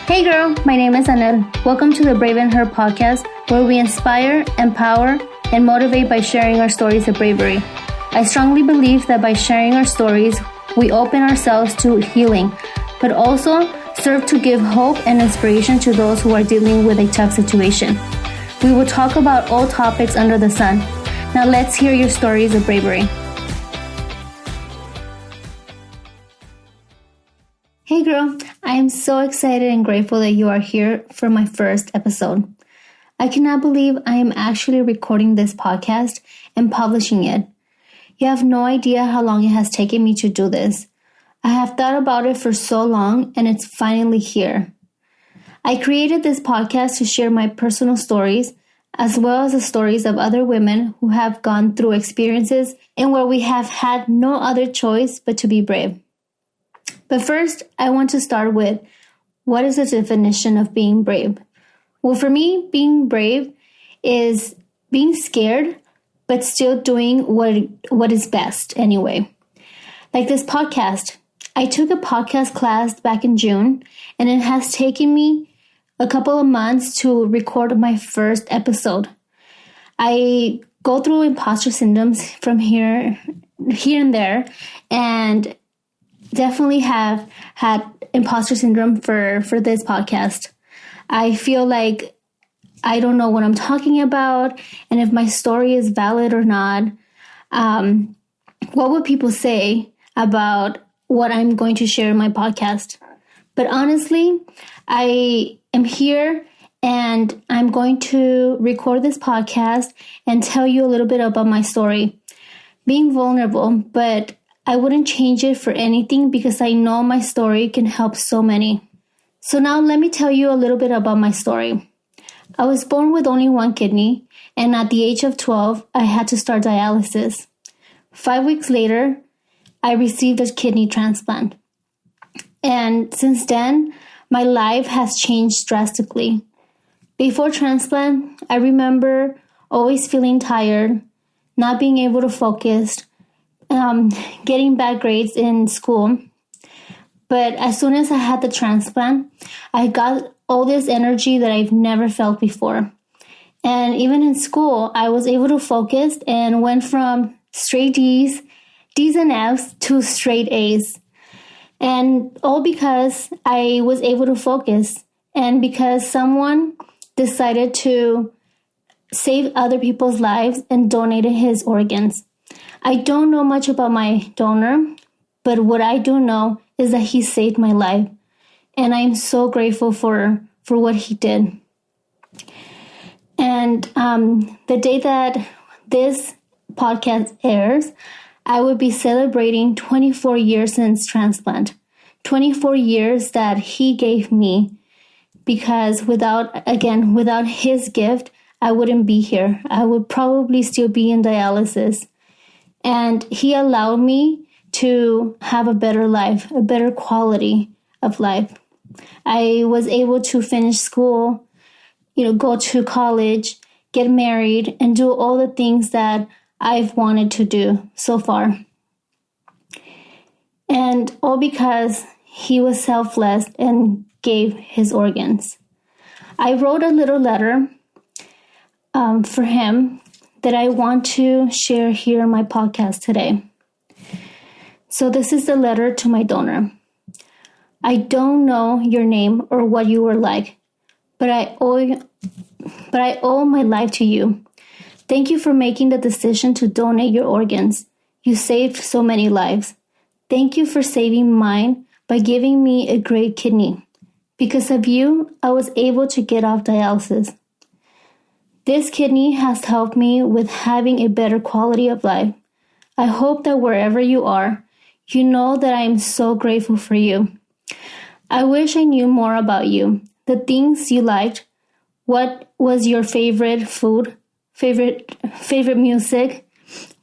Hey girl, my name is Anel. Welcome to the Brave in Her podcast, where we inspire, empower, and motivate by sharing our stories of bravery. I strongly believe that by sharing our stories, we open ourselves to healing, but also serve to give hope and inspiration to those who are dealing with a tough situation. We will talk about all topics under the sun. Now let's hear your stories of bravery. Hey girl, I am so excited and grateful that you are here for my first episode. I cannot believe I am actually recording this podcast and publishing it. You have no idea how long it has taken me to do this. I have thought about it for so long and it's finally here. I created this podcast to share my personal stories as well as the stories of other women who have gone through experiences and where we have had no other choice but to be brave. But first, I want to start with, what is the definition of being brave? Well, for me, being brave is being scared, but still doing what is best anyway. Like this podcast. I took a podcast class back in June, and it has taken me a couple of months to record my first episode. I go through imposter syndromes from here and there, and definitely have had imposter syndrome for this podcast. I feel like I don't know what I'm talking about and if my story is valid or not. What would people say about what I'm going to share in my podcast? But honestly, I am here and I'm going to record this podcast and tell you a little bit about my story. Being vulnerable, but I wouldn't change it for anything because I know my story can help so many. So now let me tell you a little bit about my story. I was born with only one kidney, and at the age of 12, I had to start dialysis. 5 weeks later, I received a kidney transplant. And since then, my life has changed drastically. Before transplant, I remember always feeling tired, not being able to focus, getting bad grades in school. But as soon as I had the transplant, I got all this energy that I've never felt before. And even in school, I was able to focus and went from straight D's and F's to straight A's. And all because I was able to focus and because someone decided to save other people's lives and donated his organs. I don't know much about my donor, but what I do know is that he saved my life. And I'm so grateful for what he did. And the day that this podcast airs, I would be celebrating 24 years since transplant. 24 years that he gave me, because without his gift, I wouldn't be here. I would probably still be in dialysis. And he allowed me to have a better life, a better quality of life. I was able to finish school, go to college, get married, and do all the things that I've wanted to do so far. And all because he was selfless and gave his organs. I wrote a little letter for him that I want to share here in my podcast today. So this is the letter to my donor. I don't know your name or what you were like, but I owe my life to you. Thank you for making the decision to donate your organs. You saved so many lives. Thank you for saving mine by giving me a great kidney. Because of you, I was able to get off dialysis. This kidney has helped me with having a better quality of life. I hope that wherever you are, you know that I am so grateful for you. I wish I knew more about you, the things you liked, what was your favorite food, favorite music,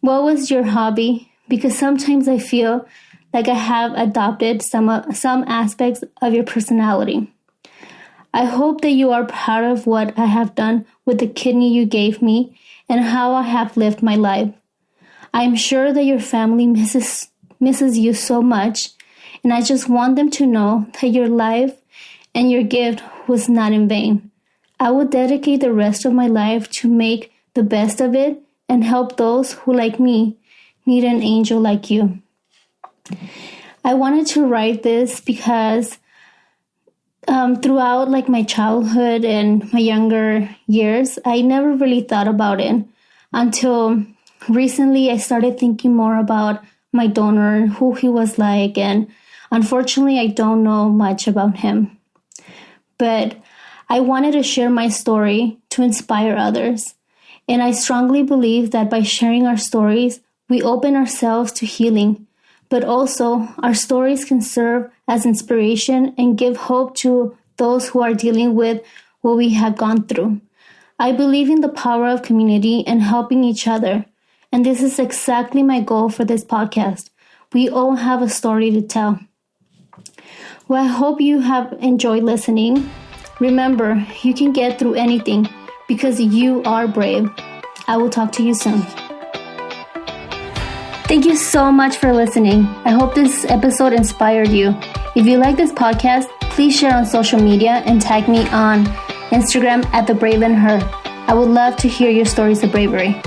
what was your hobby, because sometimes I feel like I have adopted some aspects of your personality. I hope that you are proud of what I have done with the kidney you gave me and how I have lived my life. I am sure that your family misses you so much, and I just want them to know that your life and your gift was not in vain. I will dedicate the rest of my life to make the best of it and help those who, like me, need an angel like you. I wanted to write this because throughout my childhood and my younger years, I never really thought about it until recently. I started thinking more about my donor and who he was like, and unfortunately, I don't know much about him. But I wanted to share my story to inspire others. And I strongly believe that by sharing our stories, we open ourselves to healing. But also, our stories can serve as inspiration and give hope to those who are dealing with what we have gone through. I believe in the power of community and helping each other. And this is exactly my goal for this podcast. We all have a story to tell. Well, I hope you have enjoyed listening. Remember, you can get through anything because you are brave. I will talk to you soon. Thank you so much for listening. I hope this episode inspired you. If you like this podcast, please share on social media and tag me on Instagram @TheBraveandHer. I would love to hear your stories of bravery.